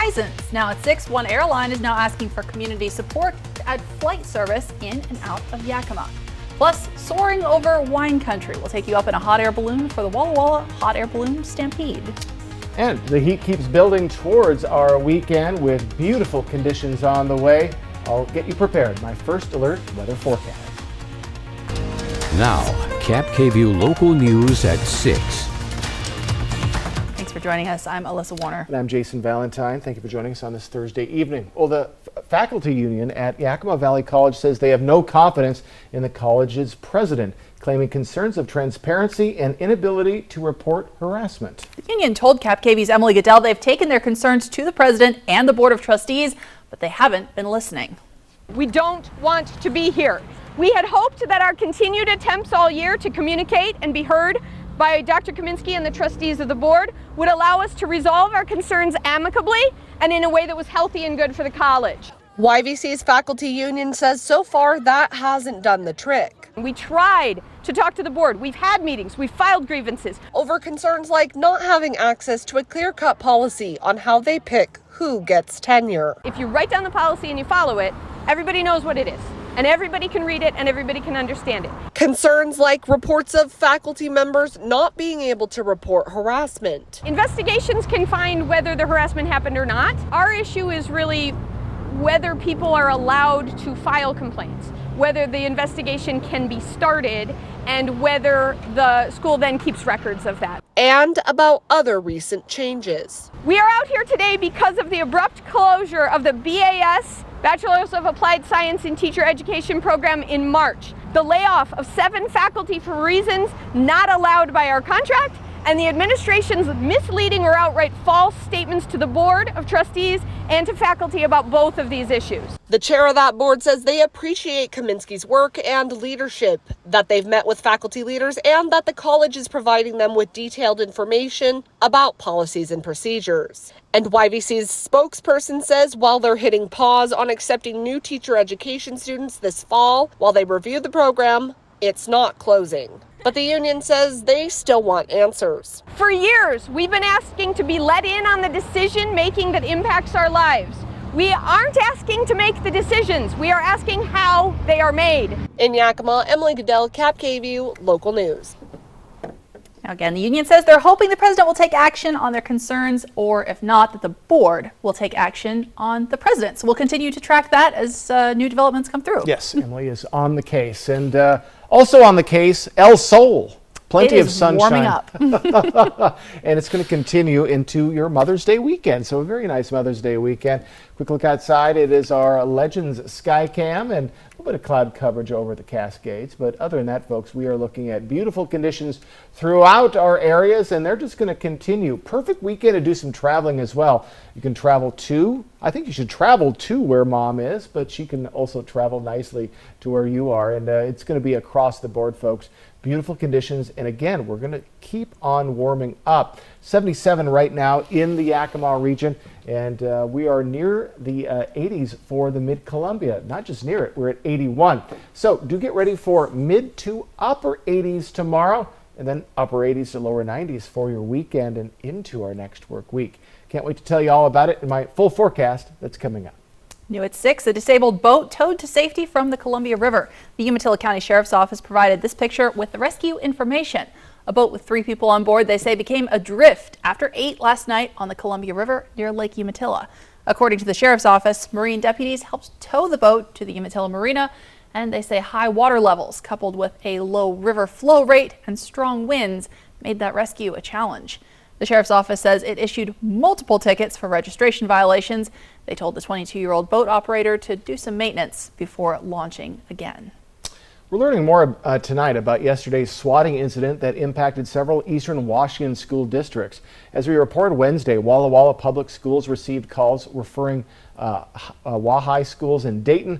horizons. Now at 6, one airline is now asking for community support to add flight service in and out of Yakima. Plus, soaring over wine country. We'll take you up in a hot air balloon for the Walla Walla Hot Air Balloon Stampede. And the heat keeps building towards our weekend with beautiful conditions on the way. I'll get you prepared. My first alert weather forecast. Now, KAPP local news at 6. Thanks for joining us. I'm Alyssa Warner. And I'm Jason Valentine. Thank you for joining us on this Thursday evening. Well, the faculty union at Yakima Valley College says they have no confidence in the college's president, claiming concerns of transparency and inability to report harassment. The union told KAPP-KVEW's Emily Goodell they've taken their concerns to the president and the board of trustees, but they haven't been listening. We don't want to be here. We had hoped that our continued attempts all year to communicate and be heard by Dr. Kaminsky and the trustees of the board would allow us to resolve our concerns amicably and in a way that was healthy and good for the college. YVC's faculty union says so far that hasn't done the trick. We tried to talk to the board. We've had meetings. We've filed grievances. Over concerns like not having access to a clear-cut policy on how they pick who gets tenure. If you write down the policy and you follow it, everybody knows what it is. And everybody can read it and everybody can understand it. Concerns like reports of faculty members not being able to report harassment. Investigations can find whether the harassment happened or not. Our issue is really whether people are allowed to file complaints, whether the investigation can be started, and whether the school then keeps records of that. And about other recent changes. We are out here today because of the abrupt closure of the BAS, Bachelor's of Applied Science in Teacher Education program in March, the layoff of 7 faculty for reasons not allowed by our contract, and the administration's misleading or outright false statements to the board of trustees and to faculty about both of these issues. The chair of that board says they appreciate Kaminsky's work and leadership, that they've met with faculty leaders, and that the college is providing them with detailed information about policies and procedures. And YVC's spokesperson says while they're hitting pause on accepting new teacher education students this fall, while they review the program, it's not closing. But the union says they still want answers. For years, we've been asking to be let in on the decision making that impacts our lives. We aren't asking to make the decisions. We are asking how they are made. In Yakima, Emily Goodell, KAPP-KVEW, local news. Now again, the union says they're hoping the president will take action on their concerns, or if not, that the board will take action on the president. So we'll continue to track that as new developments come through. Yes, Emily is on the case. And also on the case, El Sol. Plenty of sunshine. Warming up. And it's going to continue into your Mother's Day weekend. So a very nice Mother's Day weekend. Quick look outside. It is our Legends Sky Cam and a little bit of cloud coverage over the Cascades. But other than that, folks, we are looking at beautiful conditions throughout our areas, and they're just going to continue. Perfect weekend to do some traveling as well. You can travel to, I think you should travel to where Mom is, but she can also travel nicely to where you are. And it's going to be across the board, folks. Beautiful conditions, and again, we're going to keep on warming up. 77 right now in the Yakima region, and we are near the 80s for the Mid-Columbia. Not just near it, we're at 81. So do get ready for mid to upper 80s tomorrow, and then upper 80s to lower 90s for your weekend and into our next work week. Can't wait to tell you all about it in my full forecast that's coming up. New at 6, a disabled boat towed to safety from the Columbia River. The Umatilla County Sheriff's Office provided this picture with the rescue information. A boat with 3 people on board, they say, became adrift after 8 last night on the Columbia River near Lake Umatilla. According to the Sheriff's Office, Marine deputies helped tow the boat to the Umatilla Marina, and they say high water levels coupled with a low river flow rate and strong winds made that rescue a challenge. The Sheriff's Office says it issued multiple tickets for registration violations. They told the 22-year-old boat operator to do some maintenance before launching again. We're learning more tonight about yesterday's swatting incident that impacted several eastern Washington school districts. As we reported Wednesday, Walla Walla Public Schools received calls referring Wahai schools in Dayton,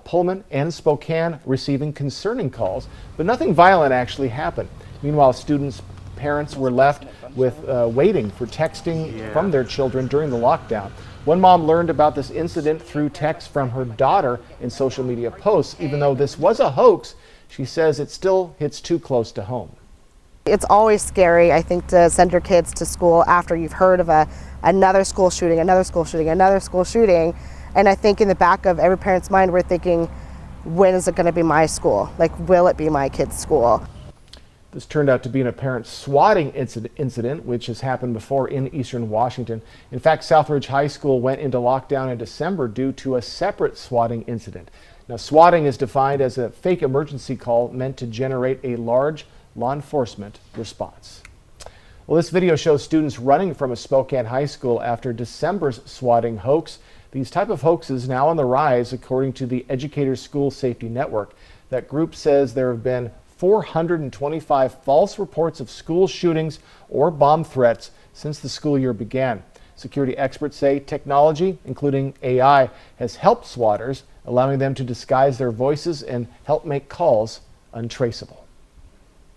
Pullman, and Spokane receiving concerning calls, but nothing violent actually happened. Meanwhile, students' parents were left with waiting for texting from their children during the lockdown. One mom learned about this incident through text from her daughter in social media posts. Even though this was a hoax, she says it still hits too close to home. It's always scary, I think, to send your kids to school after you've heard of another school shooting, another school shooting, another school shooting. And I think in the back of every parent's mind, we're thinking, when is it going to be my school? Like, will it be my kid's school? This turned out to be an apparent swatting incident, which has happened before in eastern Washington. In fact, Southridge High School went into lockdown in December due to a separate swatting incident. Now, swatting is defined as a fake emergency call meant to generate a large law enforcement response. Well, this video shows students running from a Spokane high school after December's swatting hoax. These type of hoaxes now on the rise, according to the Educators School Safety Network. That group says there have been 425 false reports of school shootings or bomb threats since the school year began. Security experts say technology, including AI, has helped swatters, allowing them to disguise their voices and help make calls untraceable.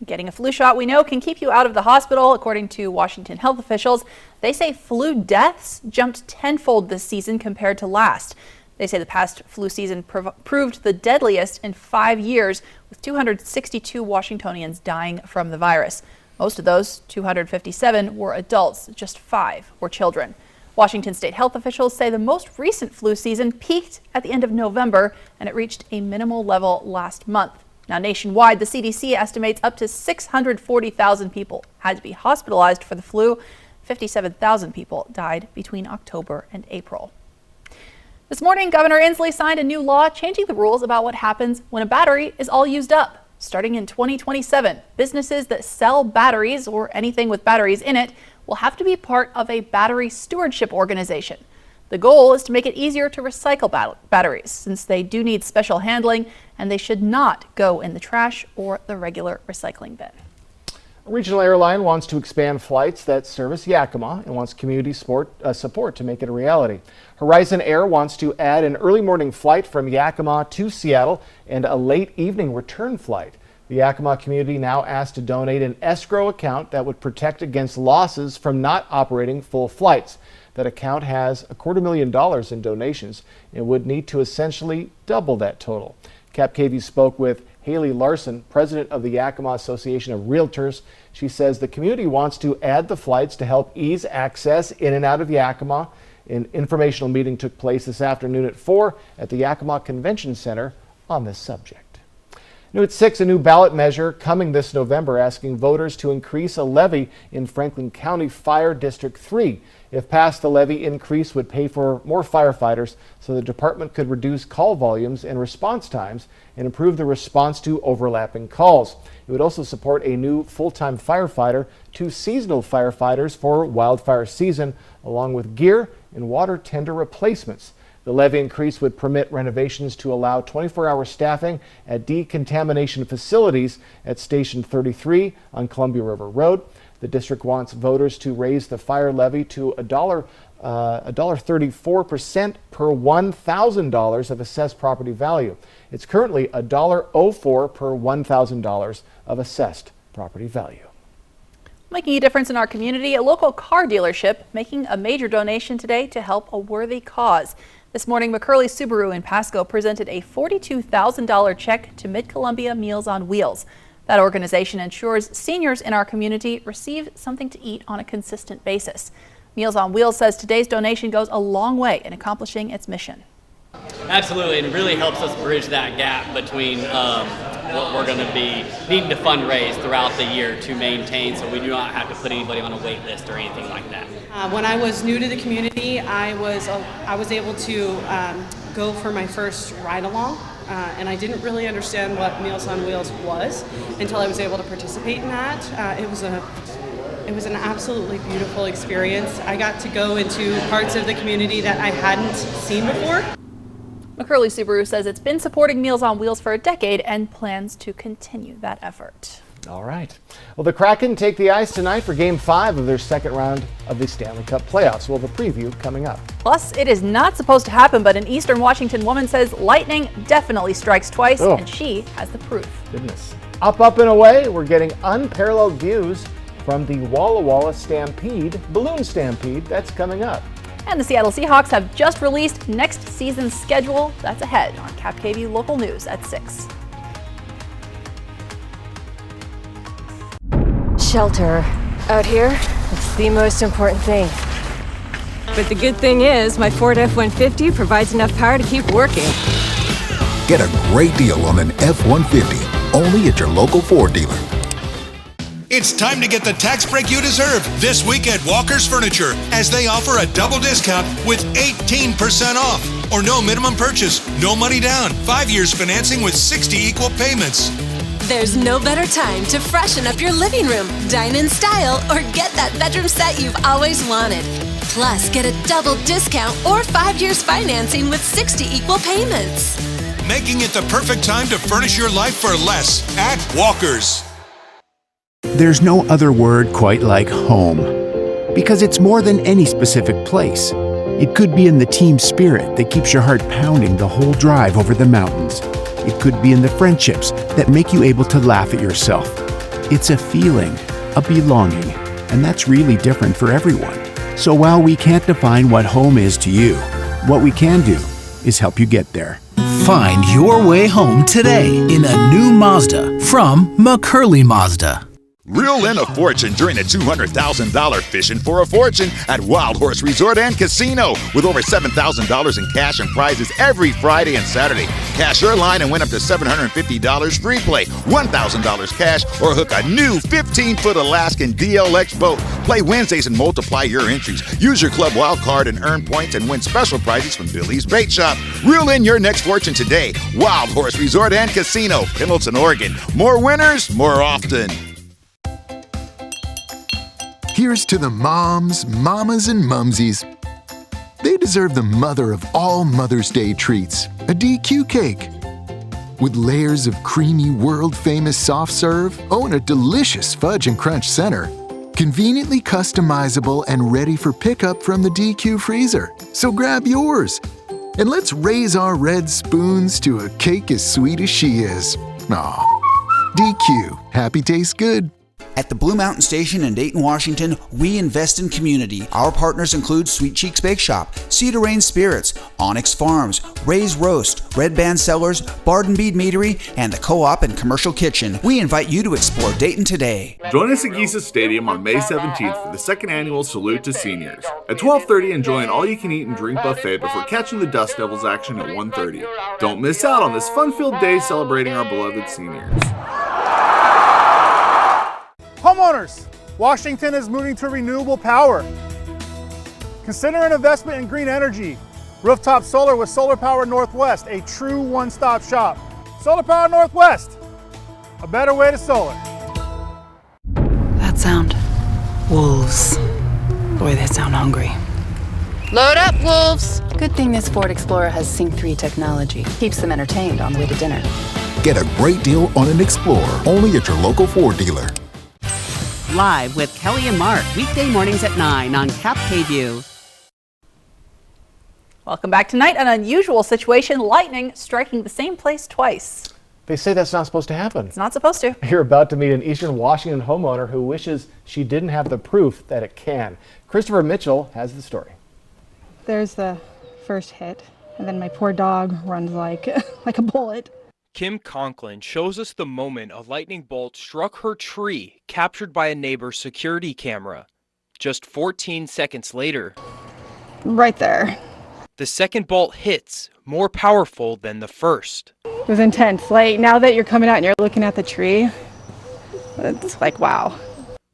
Getting a flu shot, we know, can keep you out of the hospital. According to Washington health officials, they say flu deaths jumped tenfold this season compared to last. They say the past flu season proved the deadliest in 5 years, with 262 Washingtonians dying from the virus. Most of those, 257, were adults, just 5 were children. Washington state health officials say the most recent flu season peaked at the end of November, and it reached a minimal level last month. Now, nationwide, the CDC estimates up to 640,000 people had to be hospitalized for the flu. 57,000 people died between October and April. This morning, Governor Inslee signed a new law changing the rules about what happens when a battery is all used up. Starting in 2027, businesses that sell batteries or anything with batteries in it will have to be part of a battery stewardship organization. The goal is to make it easier to recycle batteries, since they do need special handling and they should not go in the trash or the regular recycling bin. A regional airline wants to expand flights that service Yakima and wants community support to make it a reality. Horizon Air wants to add an early morning flight from Yakima to Seattle and a late evening return flight. The Yakima community now asked to donate an escrow account that would protect against losses from not operating full flights. That account has $250,000 in donations and would need to essentially double that total. KAPP spoke with Haley Larson, president of the Yakima Association of Realtors. She says the community wants to add the flights to help ease access in and out of Yakima. An informational meeting took place this afternoon at 4 at the Yakima Convention Center on this subject. New at 6, a new ballot measure coming this November asking voters to increase a levy in Franklin County Fire District 3. If passed, the levy increase would pay for more firefighters so the department could reduce call volumes and response times and improve the response to overlapping calls. It would also support a new full-time firefighter, 2 seasonal firefighters for wildfire season, along with gear and water tender replacements. The levy increase would permit renovations to allow 24-hour staffing at decontamination facilities at Station 33 on Columbia River Road. The district wants voters to raise the fire levy to $1.34 per $1,000 of assessed property value. It's currently $1.04 per $1,000 of assessed property value. Making a difference in our community, a local car dealership making a major donation today to help a worthy cause. This morning, McCurley Subaru in Pasco presented a $42,000 check to Mid-Columbia Meals on Wheels. That organization ensures seniors in our community receive something to eat on a consistent basis. Meals on Wheels says today's donation goes a long way in accomplishing its mission. Absolutely, and it really helps us bridge that gap between what we're going to be needing to fundraise throughout the year to maintain, so we do not have to put anybody on a wait list or anything like that. When I was new to the community, I was able to go for my first ride-along, and I didn't really understand what Meals on Wheels was until I was able to participate in that. It was an absolutely beautiful experience. I got to go into parts of the community that I hadn't seen before. McCurley Subaru says it's been supporting Meals on Wheels for a decade and plans to continue that effort. All right. Well, the Kraken take the ice tonight for Game 5 of their second round of the Stanley Cup playoffs. We'll have a preview coming up. Plus, it is not supposed to happen, but an Eastern Washington woman says lightning definitely strikes twice, and she has the proof. Goodness. Up, and away, we're getting unparalleled views from the Walla Walla Stampede, Balloon Stampede. That's coming up. And the Seattle Seahawks have just released next season's schedule. That's ahead on KAPP Local News at 6. shelter. Out here, it's the most important thing. But the good thing is, my Ford F-150 provides enough power to keep working. Get a great deal on an F-150, only at your local Ford dealer. It's time to get the tax break you deserve this week at Walker's Furniture, as they offer a double discount with 18% off. Or no minimum purchase, no money down, 5 years financing with 60 equal payments. There's no better time to freshen up your living room, dine in style, or get that bedroom set you've always wanted. Plus, get a double discount or 5 years financing with 60 equal payments. Making it the perfect time to furnish your life for less at Walker's. There's no other word quite like home, because it's more than any specific place. It could be in the team spirit that keeps your heart pounding the whole drive over the mountains. It could be in the friendships that make you able to laugh at yourself. It's a feeling, a belonging, and that's really different for everyone. So while we can't define what home is to you, what we can do is help you get there. Find your way home today in a new Mazda from McCurley Mazda. Reel in a fortune during the $200,000 Fishing for a Fortune at Wild Horse Resort and Casino, with over $7,000 in cash and prizes every Friday and Saturday. Cash your line and win up to $750 free play, $1,000 cash, or hook a new 15-foot Alaskan DLX boat. Play Wednesdays and multiply your entries. Use your club wild card and earn points and win special prizes from Billy's Bait Shop. Reel in your next fortune today. Wild Horse Resort and Casino, Pendleton, Oregon. More winners, more often. Here's to the moms, mamas, and mumsies. They deserve the mother of all Mother's Day treats, a DQ cake. With layers of creamy, world-famous soft serve, and a delicious fudge and crunch center. Conveniently customizable and ready for pickup from the DQ freezer. So grab yours. And let's raise our red spoons to a cake as sweet as she is. Aw. DQ. Happy tastes good. At the Blue Mountain Station in Dayton, Washington, we invest in community. Our partners include Sweet Cheeks Bake Shop, Cedar Rain Spirits, Onyx Farms, Ray's Roast, Red Band Cellars, Bard and Bead Meadery, and the Co-op and Commercial Kitchen. We invite you to explore Dayton today. Join us at Geisa Stadium on May 17th for the second annual Salute to Seniors. At 12:30, enjoy an all-you-can-eat and drink buffet before catching the Dust Devils action at 1:30. Don't miss out on this fun-filled day celebrating our beloved seniors. Homeowners, Washington is moving to renewable power. Consider an investment in green energy. Rooftop solar with Solar Power Northwest, a true one-stop shop. Solar Power Northwest, a better way to solar. That sound. Wolves. Boy, they sound hungry. Load up, wolves! Good thing this Ford Explorer has Sync 3 technology. Keeps them entertained on the way to dinner. Get a great deal on an Explorer, only at your local Ford dealer. Live with Kelly and Mark, weekday mornings at 9 on KVEW. Welcome back tonight. An unusual situation, lightning striking the same place twice. They say that's not supposed to happen. It's not supposed to. You're about to meet an Eastern Washington homeowner who wishes she didn't have the proof that it can. Christopher Mitchell has the story. There's the first hit, and then my poor dog runs like a bullet. Kim Conklin shows us the moment a lightning bolt struck her tree, captured by a neighbor's security camera. Just 14 seconds later, right there. The second bolt hits, more powerful than the first. It was intense. Like, now that you're coming out and you're looking at the tree, it's like, wow.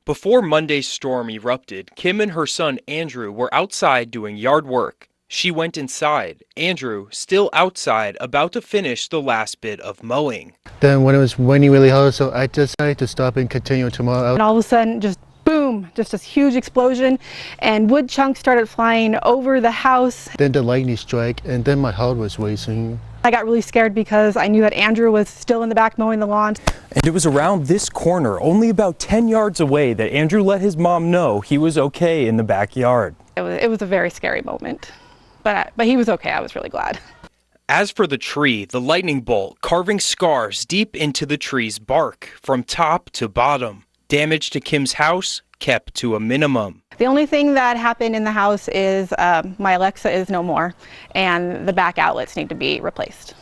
Before Monday's storm erupted, Kim and her son Andrew were outside doing yard work. She went inside. Andrew, still outside, about to finish the last bit of mowing. Then when it was raining really hard, so I decided to stop and continue to mow. And all of a sudden, just boom, just this huge explosion, and wood chunks started flying over the house. Then the lightning struck, and then my heart was racing. I got really scared because I knew that Andrew was still in the back mowing the lawn. And it was around this corner, only about 10 yards away, that Andrew let his mom know he was okay in the backyard. It was a very scary moment. But he was okay. I was really glad. As for the tree, the lightning bolt carving scars deep into the tree's bark from top to bottom. Damage to Kim's house kept to a minimum. The only thing that happened in the house is my Alexa is no more, and the back outlets need to be replaced.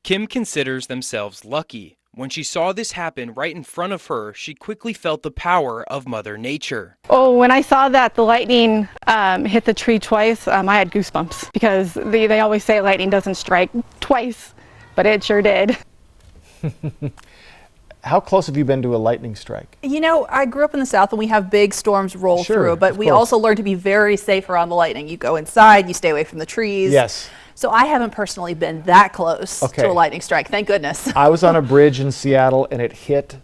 Kim considers themselves lucky. When she saw this happen right in front of her, she quickly felt the power of Mother Nature. Oh, when I saw that the lightning hit the tree twice, I had goosebumps because they always say lightning doesn't strike twice, but it sure did. How close have you been to a lightning strike? You know, I grew up in the South and we have big storms roll Sure, through, but of we course. also learn to be very safe around the lightning. You go inside, you stay away from the trees. Yes. So I haven't personally been that close Okay. to a lightning strike, thank goodness. I was on a bridge in Seattle and it hit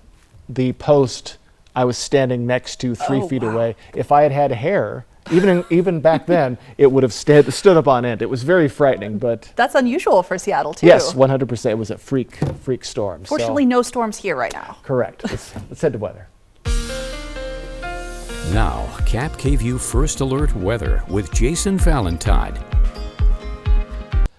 the post I was standing next to 3 feet away. If I had had hair, even back then, it would have stood up on end. It was very frightening, but That's unusual for Seattle too. yes, 100%. It was a freak storm. so- Fortunately, no storms here right now. Correct. Let's head to weather. Now, KAPP KVEW First Alert Weather with Jason Valentine.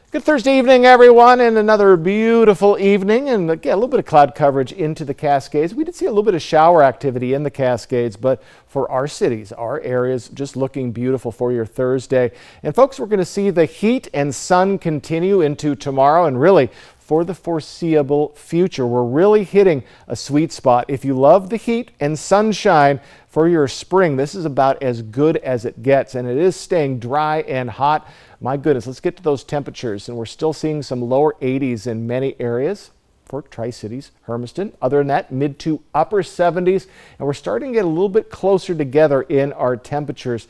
Good Thursday evening, everyone, and another beautiful evening. And again, a little bit of cloud coverage into the Cascades. We did see a little bit of shower activity in the Cascades, but for our cities, our areas, just looking beautiful for your Thursday. And folks, we're going to see the heat and sun continue into tomorrow and really for the foreseeable future. We're really hitting a sweet spot. If you love the heat and sunshine for your spring, this is about as good as it gets, and it is staying dry and hot. My goodness, let's get to those temperatures, and we're still seeing some lower 80s in many areas for Tri-Cities, Hermiston. Other than that, mid to upper 70s, and we're starting to get a little bit closer together in our temperatures.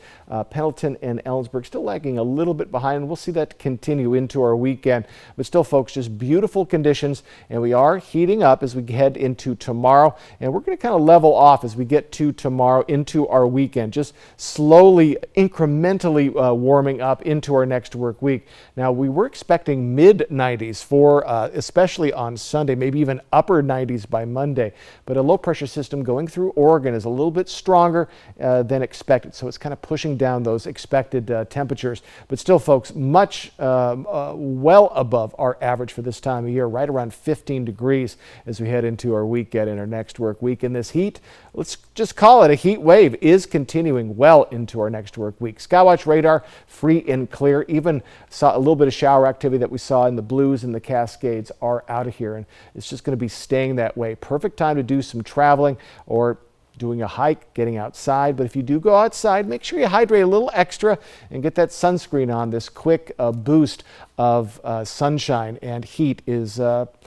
Pendleton and Ellensburg still lagging a little bit behind, and we'll see that continue into our weekend. But still, folks, just beautiful conditions, and we are heating up as we head into tomorrow, and we're going to kind of level off as we get to tomorrow into our weekend, just slowly, incrementally warming up into our next work week. Now, we were expecting mid-90s for especially on Sunday, maybe even upper 90s by Monday, but a low pressure system going through Oregon is a little bit stronger than expected, so it's kind of pushing down those expected temperatures. But still, folks, much well above our average for this time of year, right around 15 degrees as we head into our weekend and our next work week. And this heat, let's just call it a heat wave, is continuing well into our next work week. Skywatch radar free and clear. Even saw a little bit of shower activity that we saw in the Blues and the Cascades are out of here, and it's just going to be staying that way. Perfect time to do some traveling or doing a hike, getting outside. But if you do go outside, make sure you hydrate a little extra and get that sunscreen on. This quick boost of sunshine and heat is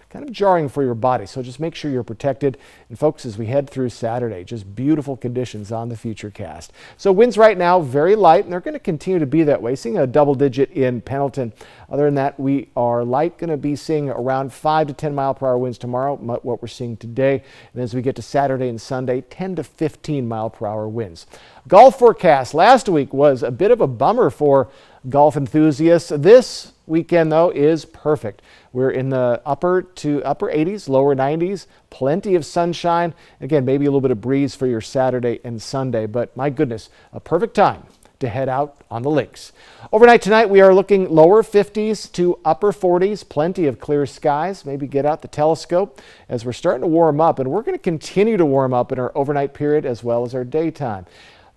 kind of jarring for your body, so just make sure you're protected. And folks, as we head through Saturday, just beautiful conditions on the Futurecast. So winds right now very light, and they're going to continue to be that way, seeing a double digit in Pendleton. Other than that, we are light, going to be seeing around 5 to 10 mile per hour winds tomorrow, what we're seeing today. And as we get to Saturday and Sunday, 10 to 15 mile per hour winds. Golf forecast last week was a bit of a bummer for golf enthusiasts. This weekend, though, is perfect. We're in the upper 80s, lower 90s, plenty of sunshine. Again, maybe a little bit of breeze for your Saturday and Sunday, but my goodness, a perfect time to head out on the lakes. Overnight tonight, we are looking lower 50s to upper 40s, plenty of clear skies. Maybe get out the telescope as we're starting to warm up, and we're going to continue to warm up in our overnight period as well as our daytime.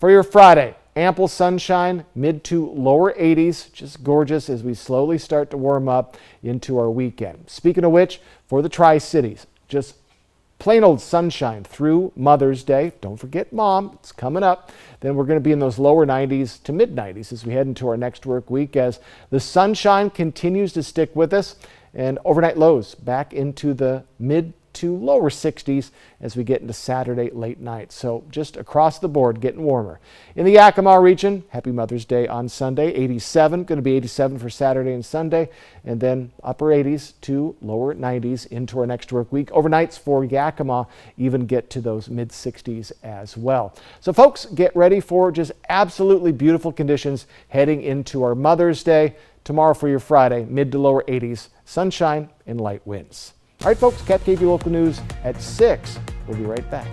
For your Friday, ample sunshine, mid to lower 80s, just gorgeous as we slowly start to warm up into our weekend. Speaking of which, for the Tri-Cities, just plain old sunshine through Mother's Day. Don't forget Mom, it's coming up. Then we're going to be in those lower 90s to mid 90s as we head into our next work week as the sunshine continues to stick with us, and overnight lows back into the mid to lower 60s as we get into Saturday late night. So just across the board getting warmer. In the Yakima region, happy Mother's Day on Sunday, 87, going to be 87 for Saturday and Sunday, and then upper 80s to lower 90s into our next work week. Overnights for Yakima even get to those mid 60s as well. So folks, get ready for just absolutely beautiful conditions heading into our Mother's Day. Tomorrow for your Friday, mid to lower 80s, sunshine and light winds. All right, folks, KAPP KVEW Local News at 6. We'll be right back.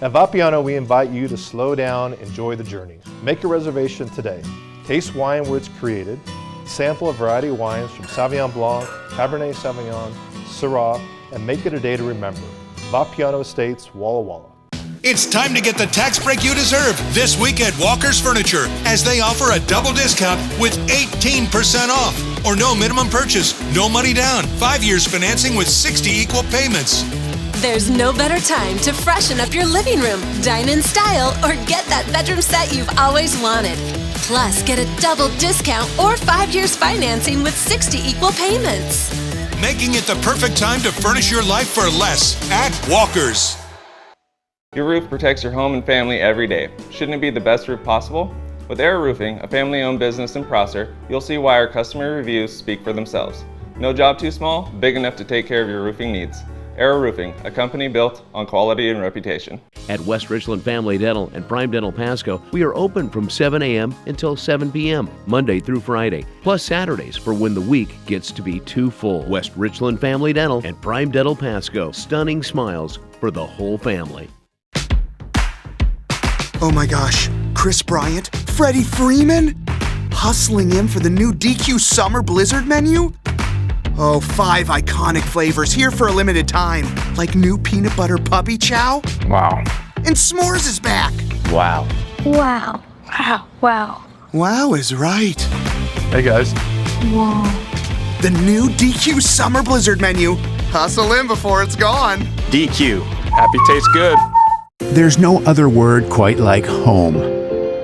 At Vapiano, we invite you to slow down, enjoy the journey. Make a reservation today. Taste wine where it's created. Sample a variety of wines from Sauvignon Blanc, Cabernet Sauvignon, Syrah, and make it a day to remember. Vapiano Estates, Walla Walla. It's time to get the tax break you deserve this week at Walker's Furniture, as they offer a double discount with 18% off. Or no minimum purchase, no money down, 5 years financing with 60 equal payments. There's no better time to freshen up your living room, dine in style, or get that bedroom set you've always wanted. Plus, get a double discount or 5 years financing with 60 equal payments. Making it the perfect time to furnish your life for less at Walker's. Your roof protects your home and family every day. Shouldn't it be the best roof possible? With Air Roofing, a family-owned business in Prosser, you'll see why our customer reviews speak for themselves. No job too small, big enough to take care of your roofing needs. Air Roofing, a company built on quality and reputation. At West Richland Family Dental and Prime Dental Pasco, we are open from 7 a.m. until 7 p.m., Monday through Friday, plus Saturdays for when the week gets to be too full. West Richland Family Dental and Prime Dental Pasco, stunning smiles for the whole family. Oh my gosh, Chris Bryant, Freddie Freeman, hustling in for the new DQ Summer Blizzard menu? Oh, 5 iconic flavors here for a limited time, like new peanut butter puppy chow. Wow. And s'mores is back. Wow. Wow. Wow. Wow. Wow is right. Hey guys. Wow. The new DQ Summer Blizzard menu. Hustle in before it's gone. DQ. Happy tastes good. There's no other word quite like home.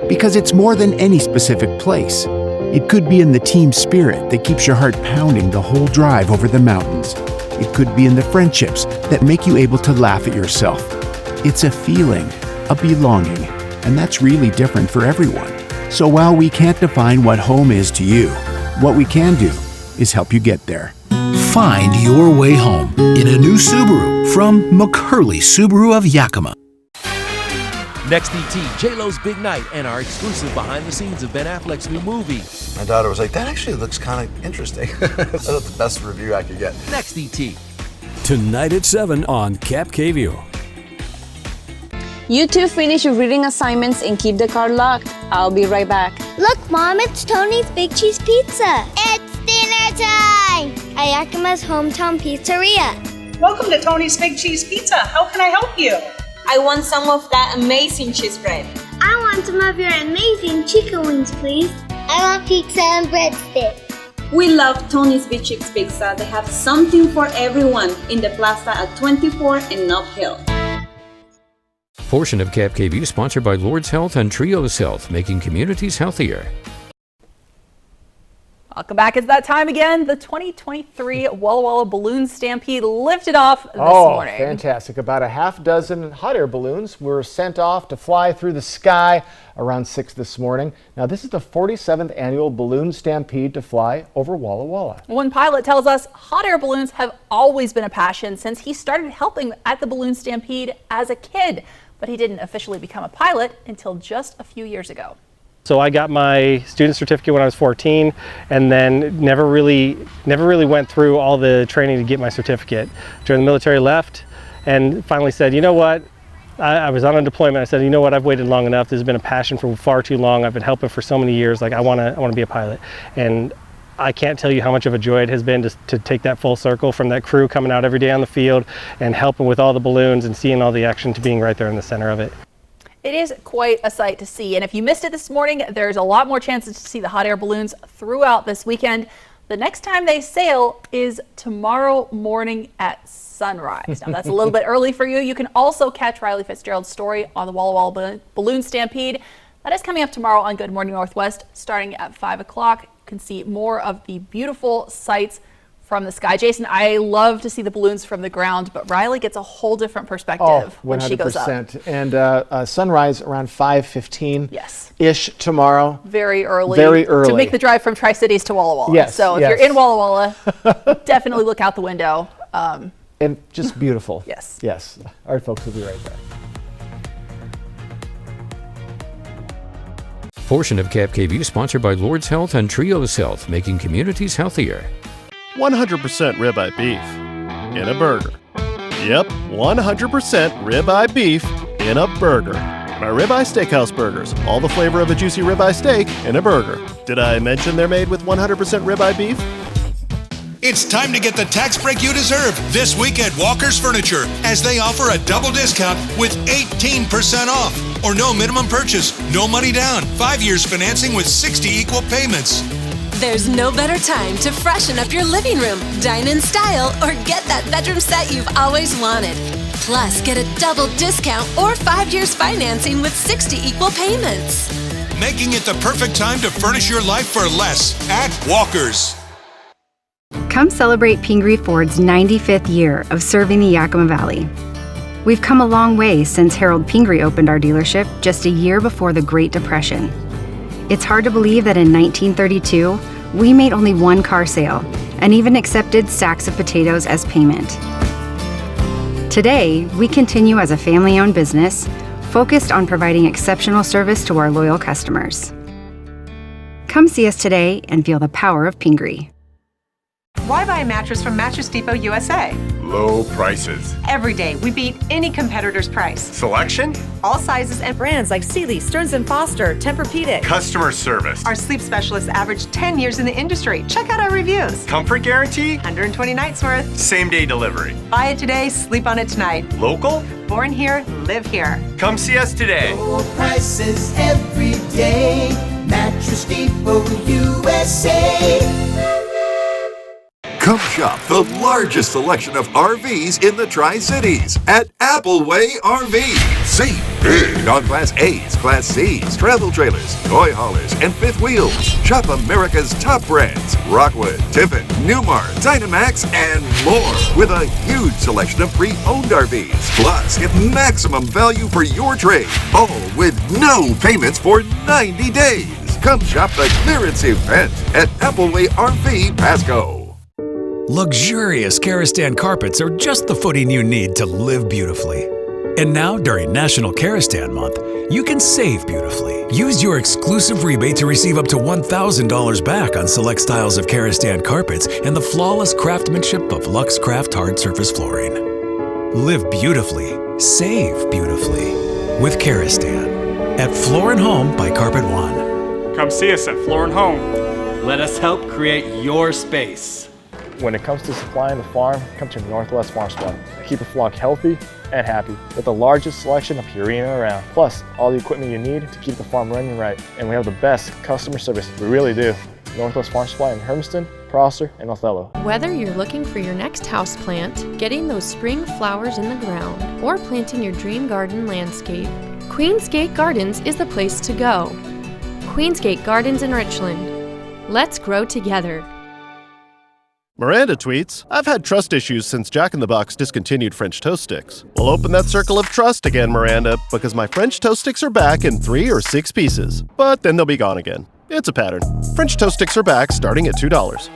Because it's more than any specific place. It could be in the team spirit that keeps your heart pounding the whole drive over the mountains. It could be in the friendships that make you able to laugh at yourself. It's a feeling, a belonging, and that's really different for everyone. So while we can't define what home is to you, what we can do is help you get there. Find your way home in a new Subaru from McCurley Subaru of Yakima. Next ET, J-Lo's big night, and our exclusive behind the scenes of Ben Affleck's new movie. My daughter was like, that actually looks kind of interesting. That's the best review I could get. Next ET. Tonight at 7 on KAPP. You two finish your reading assignments and keep the car locked. I'll be right back. Look, Mom, it's Tony's Big Cheese Pizza. It's dinner time at Yakima's hometown pizzeria. Welcome to Tony's Big Cheese Pizza. How can I help you? I want some of that amazing cheese bread. I want some of your amazing chicken wings, please. I want pizza and breadsticks. We love Tony's Big Cheese Pizza. They have something for everyone in the plaza at 24 and Nob Hill. Portion of KAPP sponsored by Lord's Health and Trios Health, making communities healthier. Welcome back. It's that time again. The 2023 Walla Walla Balloon Stampede lifted off this morning. Fantastic. About a half dozen hot air balloons were sent off to fly through the sky around 6 this morning. Now, this is the 47th annual Balloon Stampede to fly over Walla Walla. One pilot tells us hot air balloons have always been a passion since he started helping at the Balloon Stampede as a kid, but he didn't officially become a pilot until just a few years ago. So I got my student certificate when I was 14 and then never really went through all the training to get my certificate. During the military, left and finally said, you know what, I was on a deployment. I said, you know what, I've waited long enough. This has been a passion for far too long. I've been helping for so many years. Like I want to be a pilot. And I can't tell you how much of a joy it has been to take that full circle from that crew coming out every day on the field and helping with all the balloons and seeing all the action to being right there in the center of it. It is quite a sight to see, and if you missed it this morning, there's a lot more chances to see the hot air balloons throughout this weekend. The next time they sail is tomorrow morning at sunrise. Now that's a little bit early for you. You can also catch Riley Fitzgerald's story on the Walla Walla Balloon Stampede. That is coming up tomorrow on Good Morning Northwest starting at 5 o'clock. You can see more of the beautiful sights from the sky. Jason, I love to see the balloons from the ground, but Riley gets a whole different perspective when she goes up. 100%. And sunrise around 5:15 ish tomorrow. Very early. Very early. To make the drive from Tri-Cities to Walla Walla. Yes. So if you're in Walla Walla, definitely look out the window. And just beautiful. Yes. Yes. Our folks will be right back. Portion of KAPP sponsored by Lord's Health and Trios Health, making communities healthier. 100% ribeye beef in a burger. Yep, 100% ribeye beef in a burger. My Ribeye Steakhouse burgers. All the flavor of a juicy ribeye steak in a burger. Did I mention they're made with 100% ribeye beef? It's time to get the tax break you deserve this week at Walker's Furniture, as they offer a double discount with 18% off. Or no minimum purchase, no money down, 5 years financing with 60 equal payments. There's no better time to freshen up your living room, dine in style, or get that bedroom set you've always wanted. Plus, get a double discount or 5 years financing with 60 equal payments. Making it the perfect time to furnish your life for less at Walker's. Come celebrate Pingree Ford's 95th year of serving the Yakima Valley. We've come a long way since Harold Pingree opened our dealership just a year before the Great Depression. It's hard to believe that in 1932, we made only one car sale and even accepted sacks of potatoes as payment. Today, we continue as a family-owned business, focused on providing exceptional service to our loyal customers. Come see us today and feel the power of Pingree. Why buy a mattress from Mattress Depot USA? Low prices. Every day, we beat any competitor's price. Selection? All sizes and brands like Sealy, Stearns & Foster, Tempur-Pedic. Customer service. Our sleep specialists average 10 years in the industry. Check out our reviews. Comfort guarantee? 120 nights worth. Same-day delivery. Buy it today, sleep on it tonight. Local? Born here, live here. Come see us today. Low prices every day. Mattress Depot USA. Come shop the largest selection of RVs in the Tri-Cities at Appleway RV. Save big on Class A's, Class C's, travel trailers, toy haulers, and fifth wheels. Shop America's top brands: Rockwood, Tiffin, Newmar, Dynamax, and more, with a huge selection of pre-owned RVs. Plus, get maximum value for your trade, all with no payments for 90 days. Come shop the clearance event at Appleway RV Pasco. Luxurious Karastan carpets are just the footing you need to live beautifully. And now, during National Karastan Month, you can save beautifully. Use your exclusive rebate to receive up to $1,000 back on select styles of Karastan carpets and the flawless craftsmanship of Lux Craft hard surface flooring. Live beautifully, save beautifully with Karastan at Floor & Home by Carpet One. Come see us at Floor & Home. Let us help create your space. When it comes to supplying the farm, come to Northwest Farm Supply. Keep a flock healthy and happy with the largest selection of Purina around. Plus, all the equipment you need to keep the farm running right. And we have the best customer service. We really do. Northwest Farm Supply in Hermiston, Prosser, and Othello. Whether you're looking for your next house plant, getting those spring flowers in the ground, or planting your dream garden landscape, Queensgate Gardens is the place to go. Queensgate Gardens in Richland. Let's grow together. Miranda tweets, I've had trust issues since Jack in the Box discontinued French toast sticks. We'll open that circle of trust again, Miranda, because my French toast sticks are back in 3 or 6 pieces. But then they'll be gone again. It's a pattern. French toast sticks are back, starting at $2.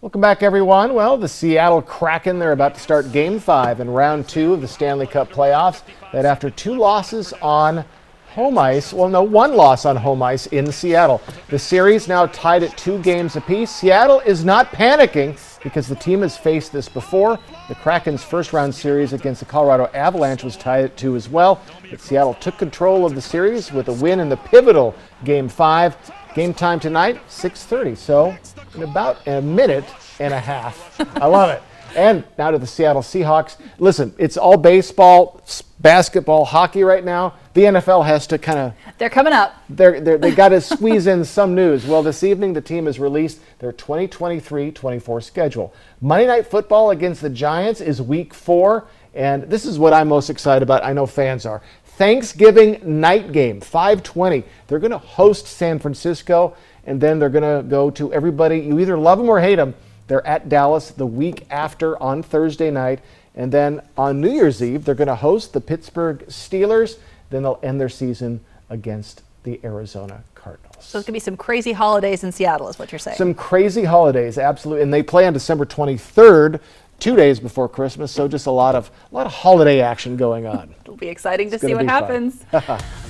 Welcome back, everyone. Well, the Seattle Kraken, they're about to start Game 5 in Round 2 of the Stanley Cup playoffs. That after 2 losses on home ice, well, no, 1 loss on home ice in Seattle. The series now tied at 2 games apiece. Seattle is not panicking because the team has faced this before. The Kraken's first-round series against the Colorado Avalanche was tied at 2 as well. But Seattle took control of the series with a win in the pivotal Game 5. Game time tonight, 6:30. So in about a minute and a half. I love it. And now to the Seattle Seahawks. Listen, it's all baseball, basketball, hockey right now. The NFL has to kind of... They're coming up. They got to squeeze in some news. Well, this evening the team has released their 2023-24 schedule. Monday Night Football against the Giants is Week 4. And this is what I'm most excited about. I know fans are. Thanksgiving night game, 5:20. They're going to host San Francisco, and then they're going to go to everybody. You either love them or hate them. They're at Dallas the week after on Thursday night. And then on New Year's Eve, they're going to host the Pittsburgh Steelers. Then they'll end their season against the Arizona Cardinals. So it's going to be some crazy holidays in Seattle is what you're saying. Some crazy holidays, absolutely. And they play on December 23rd, 2 days before Christmas. So just a lot of holiday action going on. It'll be exciting to see what happens.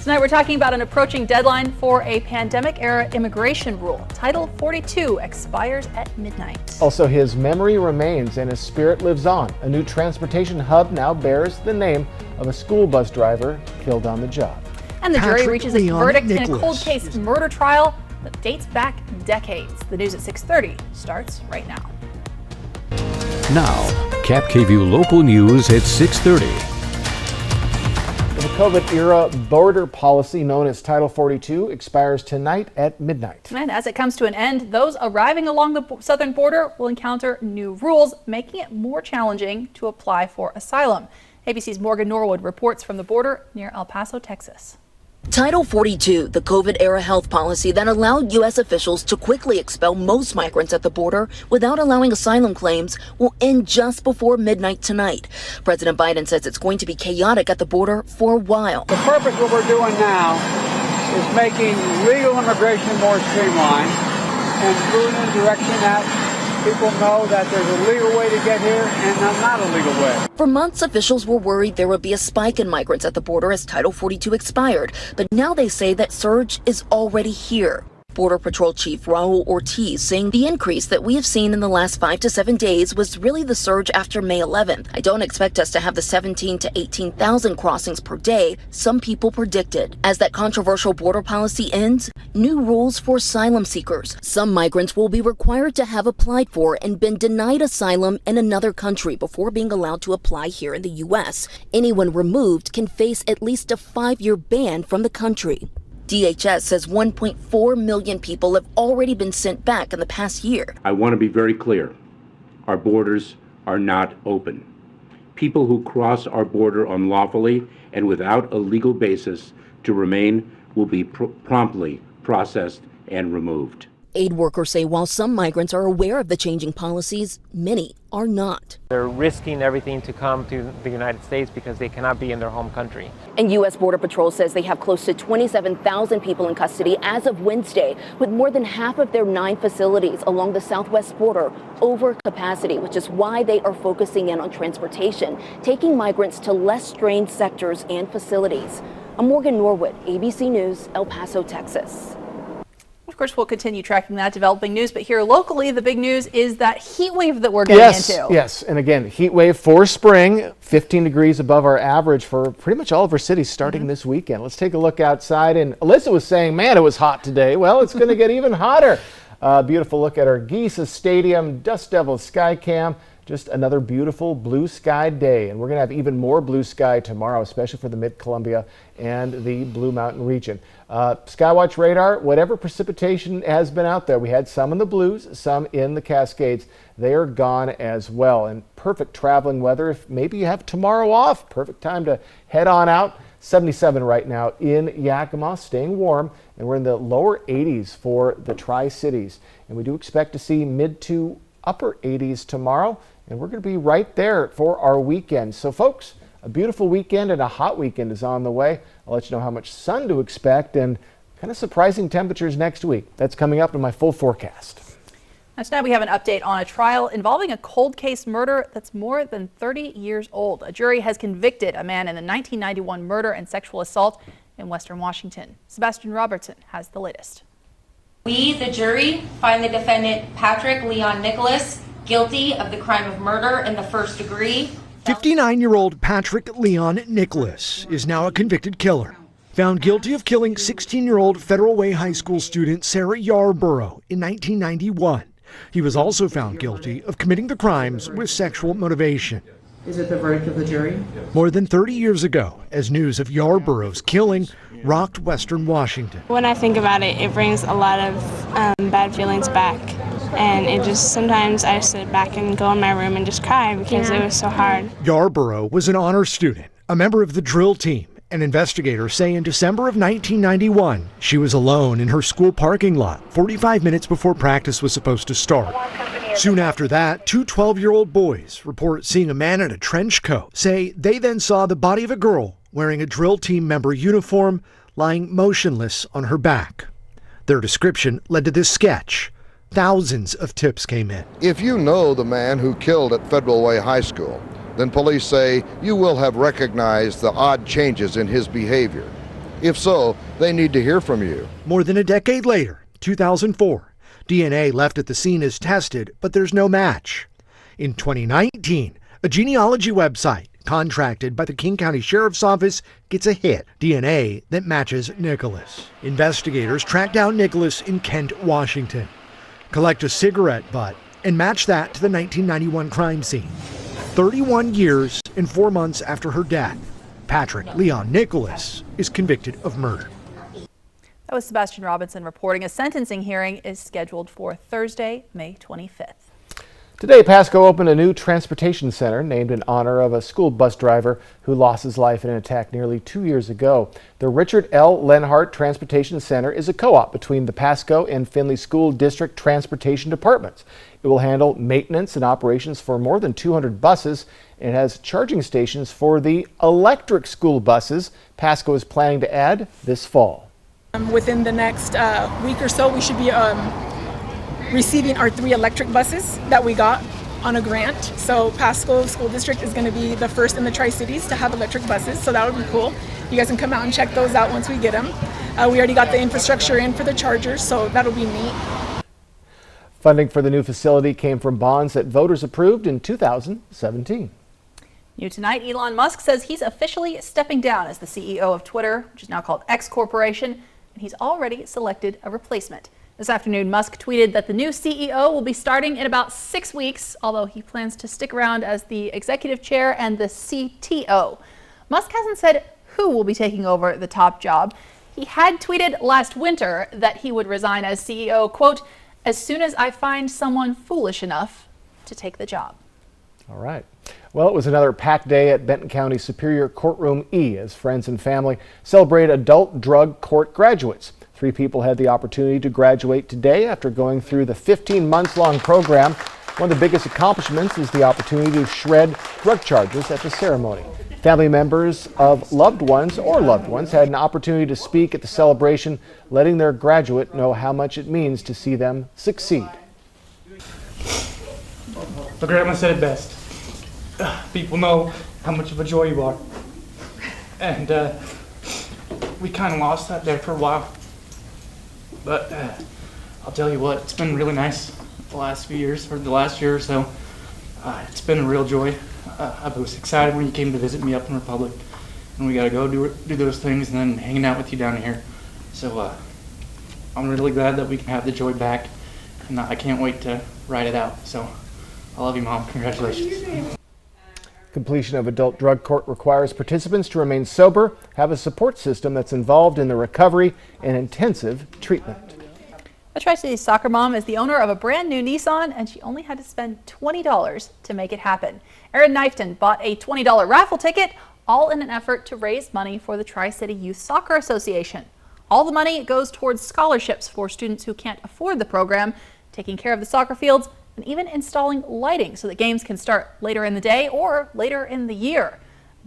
Tonight we're talking about an approaching deadline for a pandemic-era immigration rule. Title 42 expires at midnight. Also, his memory remains and his spirit lives on. A new transportation hub now bears the name of a school bus driver killed on the job. And the jury reaches a verdict in a cold case murder trial that dates back decades. The news at 6:30 starts right now. Now, KAPP KVEW local news at 6:30. The COVID-era border policy known as Title 42 expires tonight at midnight. And as it comes to an end, those arriving along the southern border will encounter new rules, making it more challenging to apply for asylum. ABC's Morgan Norwood reports from the border near El Paso, Texas. Title 42, the COVID-era health policy that allowed U.S. officials to quickly expel most migrants at the border without allowing asylum claims, will end just before midnight tonight. President Biden says it's going to be chaotic at the border for a while. The purpose of what we're doing now is making legal immigration more streamlined and moving in the direction that people know that there's a legal way to get here and not a legal way. For months, officials were worried there would be a spike in migrants at the border as Title 42 expired, but now they say that surge is already here. Border Patrol Chief Raul Ortiz saying the increase that we have seen in the last 5 to 7 days was really the surge after May 11th. I don't expect us to have the 17 to 18,000 crossings per day some people predicted. As that controversial border policy ends, new rules for asylum seekers. Some migrants will be required to have applied for and been denied asylum in another country before being allowed to apply here in the U.S. Anyone removed can face at least a 5-year ban from the country. DHS says 1.4 million people have already been sent back in the past year. I want to be very clear. Our borders are not open. People who cross our border unlawfully and without a legal basis to remain will be promptly processed and removed. Aid workers say while some migrants are aware of the changing policies, many are not. They're risking everything to come to the United States because they cannot be in their home country. And U.S. Border Patrol says they have close to 27,000 people in custody as of Wednesday, with more than half of their 9 facilities along the southwest border over capacity, which is why they are focusing in on transportation, taking migrants to less strained sectors and facilities. I'm Morgan Norwood, ABC News, El Paso, Texas. Of course, we'll continue tracking that developing news, but here locally, the big news is that heat wave that we're getting into. Yes, and again, heat wave for spring, 15 degrees above our average for pretty much all of our cities starting this weekend. Let's take a look outside, and Alyssa was saying, man, it was hot today. Well, it's going to get even hotter. Beautiful look at our Geese Stadium Dust Devil Sky Cam. Just another beautiful blue sky day, and we're going to have even more blue sky tomorrow, especially for the Mid-Columbia and the Blue Mountain region. Skywatch radar, whatever precipitation has been out there, we had some in the Blues, some in the Cascades. They are gone as well, and perfect traveling weather. If maybe you have tomorrow off, perfect time to head on out. 77 right now in Yakima, staying warm, and we're in the lower 80s for the Tri-Cities, and we do expect to see mid to upper 80s tomorrow. And we're going to be right there for our weekend. So folks, a beautiful weekend and a hot weekend is on the way. I'll let you know how much sun to expect and kind of surprising temperatures next week. That's coming up in my full forecast. Now we have an update on a trial involving a cold case murder that's more than 30 years old. A jury has convicted a man in the 1991 murder and sexual assault in Western Washington. Sebastian Robertson has the latest. We, the jury, find the defendant Patrick Leon Nicholas guilty of the crime of murder in the first degree. 59-year-old Patrick Leon Nicholas is now a convicted killer, found guilty of killing 16-year-old Federal Way High School student Sarah Yarborough in 1991. He was also found guilty of committing the crimes with sexual motivation. Is it the verdict of the jury? More than 30 years ago, as news of Yarborough's killing rocked Western Washington. When I think about it, it brings a lot of bad feelings back. And it just, sometimes I sit back and go in my room and just cry because it was so hard. Yarborough was an honor student, a member of the drill team. And investigators say in December of 1991, she was alone in her school parking lot 45 minutes before practice was supposed to start. Soon after that, 2 12-year-old boys report seeing a man in a trench coat. Say they then saw the body of a girl wearing a drill team member uniform lying motionless on her back. Their description led to this sketch. Thousands of tips came in. If you know the man who killed at Federal Way High School, then police say you will have recognized the odd changes in his behavior. If so, they need to hear from you. More than a decade later, 2004, DNA left at the scene is tested, but there's no match. In 2019, a genealogy website contracted by the King County Sheriff's Office, gets a hit, DNA that matches Nicholas. Investigators track down Nicholas in Kent, Washington, collect a cigarette butt, and match that to the 1991 crime scene. 31 years and 4 months after her death, Patrick Leon Nicholas is convicted of murder. That was Sebastian Robinson reporting. A sentencing hearing is scheduled for Thursday, May 25th. Today, Pasco opened a new transportation center named in honor of a school bus driver who lost his life in an attack nearly 2 years ago. The Richard L. Lenhart Transportation Center is a co-op between the Pasco and Findlay School District Transportation Departments. It will handle maintenance and operations for more than 200 buses. It has charging stations for the electric school buses Pasco is planning to add this fall. Within the next week or so, we should be receiving our 3 electric buses that we got on a grant. So Pasco School District is going to be the first in the Tri-Cities to have electric buses, so that would be cool. You guys can come out and check those out once we get them. We already got the infrastructure in for the chargers, so that'll be neat. Funding for the new facility came from bonds that voters approved in 2017. New tonight, Elon Musk says he's officially stepping down as the CEO of Twitter, which is now called X Corporation, and he's already selected a replacement. This afternoon, Musk tweeted that the new CEO will be starting in about 6 weeks, although he plans to stick around as the executive chair and the CTO. Musk hasn't said who will be taking over the top job. He had tweeted last winter that he would resign as CEO, quote, as soon as I find someone foolish enough to take the job. All right. Well, it was another packed day at Benton County Superior Courtroom E as friends and family celebrate adult drug court graduates. 3 people had the opportunity to graduate today after going through the 15-month-long program. One of the biggest accomplishments is the opportunity to shred drug charges at the ceremony. Family members of loved ones had an opportunity to speak at the celebration, letting their graduate know how much it means to see them succeed. My grandma said it best. People know how much of a joy you are. And we kind of lost that there for a while. But I'll tell you what, it's been really nice the last few years, or the last year or so. It's been a real joy. I was excited when you came to visit me up in Republic, and we got to go do those things and then hanging out with you down here. So I'm really glad that we can have the joy back, and I can't wait to ride it out. So I love you, Mom. Congratulations. Completion of adult drug court requires participants to remain sober, have a support system that's involved in the recovery and intensive treatment. A Tri-Cities soccer mom is the owner of a brand new Nissan, and she only had to spend $20 to make it happen. Erin Knifton bought a $20 raffle ticket, all in an effort to raise money for the Tri-City Youth Soccer Association. All the money goes towards scholarships for students who can't afford the program, taking care of the soccer fields, and even installing lighting so that games can start later in the day or later in the year.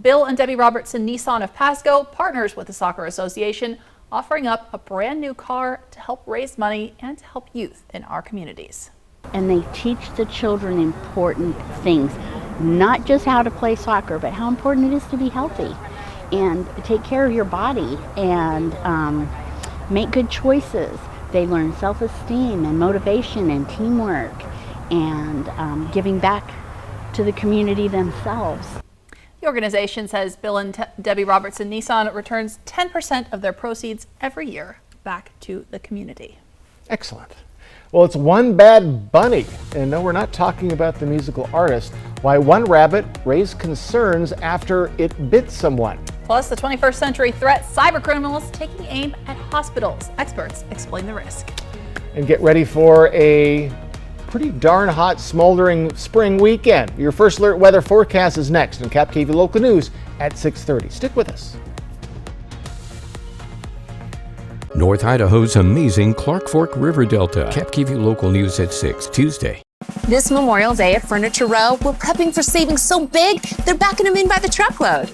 Bill and Debbie Robertson Nissan of Pasco partners with the Soccer Association, offering up a brand new car to help raise money and to help youth in our communities. And they teach the children important things, not just how to play soccer, but how important it is to be healthy and take care of your body and make good choices. They learn self-esteem and motivation and teamwork and giving back to the community themselves. The organization says Bill and Debbie Robertson Nissan returns 10% of their proceeds every year back to the community. Excellent. Well, it's One Bad Bunny, and no, we're not talking about the musical artist. Why one rabbit raised concerns after it bit someone. Plus, the 21st century threat, cybercriminals taking aim at hospitals. Experts explain the risk. And get ready for a pretty darn hot, smoldering spring weekend. Your first alert weather forecast is next on KAPP KVEW Local News at 6:30. Stick with us. North Idaho's amazing Clark Fork River Delta. KAPP KVEW Local News at 6, Tuesday. This Memorial Day at Furniture Row, we're prepping for savings so big, they're backing them in by the truckload.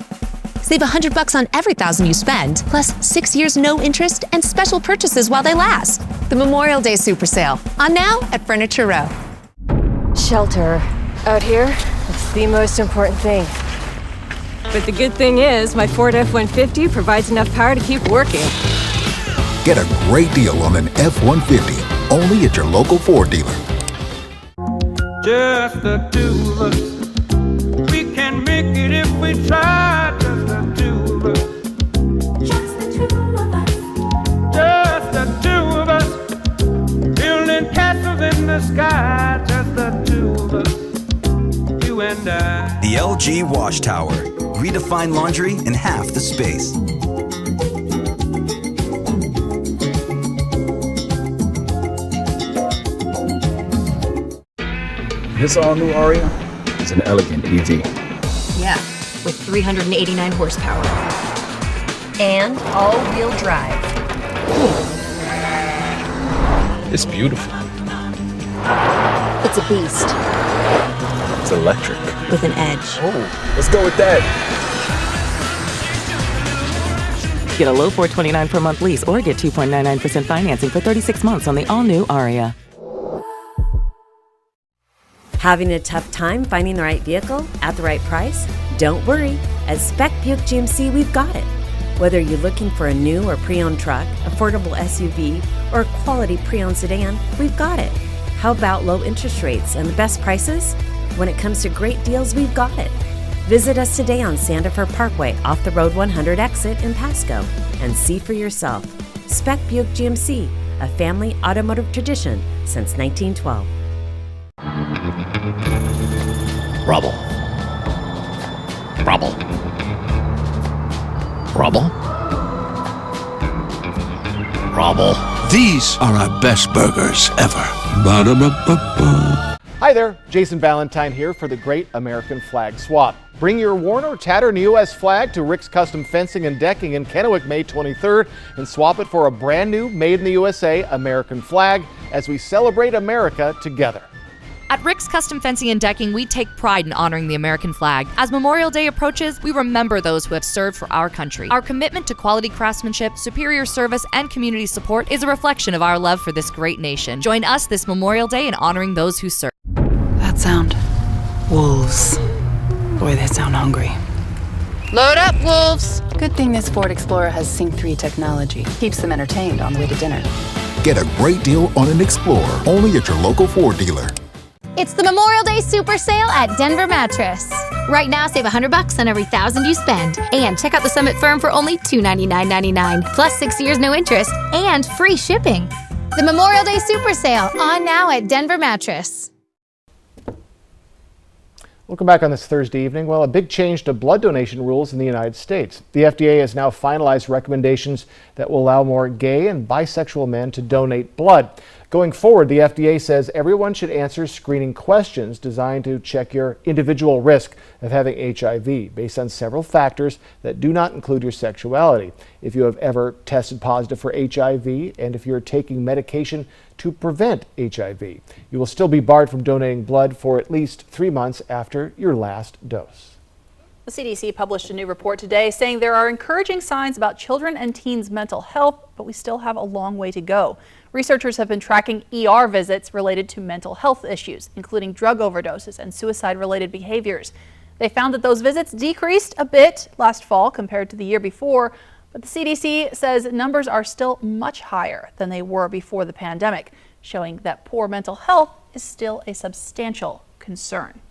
Save $100 on every $1,000 you spend, plus 6 years no interest and special purchases while they last. The Memorial Day Super Sale, on now at Furniture Row. Shelter. Out here, it's the most important thing. But the good thing is, my Ford F-150 provides enough power to keep working. Get a great deal on an F-150, only at your local Ford dealer. Just the two of us, we can make make it if we try, just the two of us. Just the two of us. Just the two of us. Building castles in the sky, just the two of us. You and I. The LG Wash Tower. Redefine laundry in half the space. This all-new Aria is an elegant EV. Yeah, with 389 horsepower. And all-wheel drive. It's beautiful. It's a beast. It's electric. With an edge. Oh, let's go with that. Get a low $429 per month lease or get 2.99% financing for 36 months on the all-new Aria. Having a tough time finding the right vehicle at the right price? Don't worry. At Spec Buick GMC, we've got it. Whether you're looking for a new or pre-owned truck, affordable SUV, or a quality pre-owned sedan, we've got it. How about low interest rates and the best prices? When it comes to great deals, we've got it. Visit us today on Sandifer Parkway off the Road 100 exit in Pasco and see for yourself. Spec Buick GMC, a family automotive tradition since 1912. Rubble. Rubble. Rubble. Rubble. These are our best burgers ever. Ba-da-ba-ba-ba. Hi there, Jason Valentine here for the Great American Flag Swap. Bring your worn or tattered U.S. flag to Rick's Custom Fencing and Decking in Kennewick May 23rd and swap it for a brand new Made in the USA American flag as we celebrate America together. At Rick's Custom Fencing and Decking, we take pride in honoring the American flag. As Memorial Day approaches, we remember those who have served for our country. Our commitment to quality craftsmanship, superior service, and community support is a reflection of our love for this great nation. Join us this Memorial Day in honoring those who serve. That sound. Wolves. Boy, they sound hungry. Load up, wolves! Good thing this Ford Explorer has Sync 3 technology. Keeps them entertained on the way to dinner. Get a great deal on an Explorer, only at your local Ford dealer. It's the Memorial Day Super Sale at Denver Mattress. Right now, save $100 on every $1,000 you spend. And check out the Summit Firm for only $299.99, plus 6 years no interest and free shipping. The Memorial Day Super Sale, on now at Denver Mattress. Welcome back on this Thursday evening. Well, a big change to blood donation rules in the United States. The FDA has now finalized recommendations that will allow more gay and bisexual men to donate blood. Going forward, the FDA says everyone should answer screening questions designed to check your individual risk of having HIV based on several factors that do not include your sexuality. If you have ever tested positive for HIV and if you're taking medication to prevent HIV, you will still be barred from donating blood for at least 3 months after your last dose. The CDC published a new report today saying there are encouraging signs about children and teens' mental health, but we still have a long way to go. Researchers have been tracking ER visits related to mental health issues, including drug overdoses and suicide-related behaviors. They found that those visits decreased a bit last fall compared to the year before, but the CDC says numbers are still much higher than they were before the pandemic, showing that poor mental health is still a substantial concern.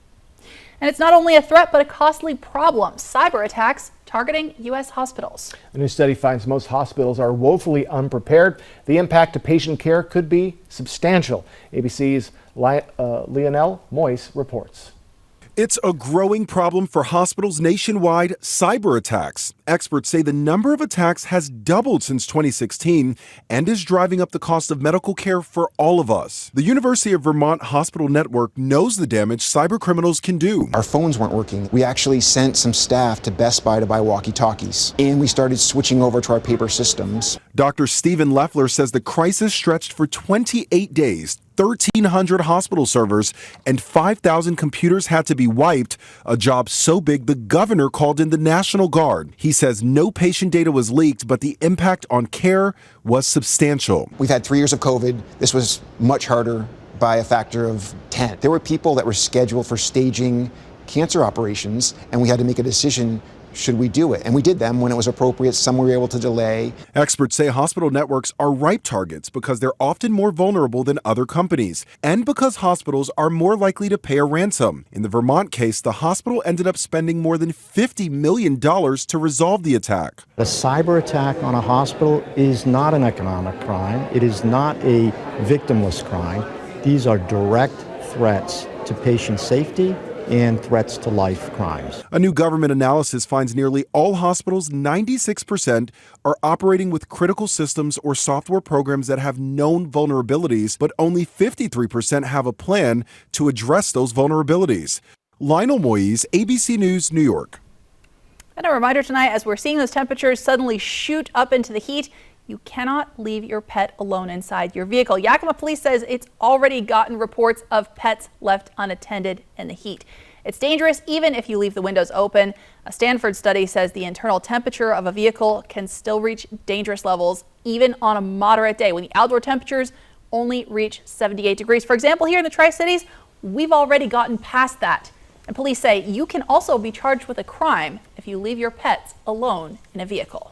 And it's not only a threat, but a costly problem: cyber attacks targeting U.S. hospitals. A new study finds most hospitals are woefully unprepared. The impact to patient care could be substantial. ABC's Lionel Moyes reports. It's a growing problem for hospitals nationwide: cyber attacks. Experts say the number of attacks has doubled since 2016 and is driving up the cost of medical care for all of us. The University of Vermont Hospital Network knows the damage cyber criminals can do. Our phones weren't working. We actually sent some staff to Best Buy to buy walkie-talkies, and we started switching over to our paper systems. Dr. Stephen Leffler says the crisis stretched for 28 days. 1,300 hospital servers and 5,000 computers had to be wiped, a job so big the governor called in the National Guard. He says no patient data was leaked, but the impact on care was substantial. We've had 3 years of COVID. This was much harder by a factor of 10. There were people that were scheduled for staging cancer operations, and we had to make a decision should we do it? And we did them when it was appropriate. Some we were able to delay. Experts say hospital networks are ripe targets because they're often more vulnerable than other companies, and because hospitals are more likely to pay a ransom. In the Vermont case, the hospital ended up spending more than $50 million to resolve the attack. A cyber attack on a hospital is not an economic crime. It is not a victimless crime. These are direct threats to patient safety and threats to life crimes. A new government analysis finds nearly all hospitals, 96%, are operating with critical systems or software programs that have known vulnerabilities, but only 53% have a plan to address those vulnerabilities. Lionel Moise, ABC News, New York. And a reminder tonight, as we're seeing those temperatures suddenly shoot up into the heat, you cannot leave your pet alone inside your vehicle. Yakima Police says it's already gotten reports of pets left unattended in the heat. It's dangerous even if you leave the windows open. A Stanford study says the internal temperature of a vehicle can still reach dangerous levels even on a moderate day when the outdoor temperatures only reach 78 degrees. For example, here in the Tri-Cities, we've already gotten past that. And police say you can also be charged with a crime if you leave your pets alone in a vehicle.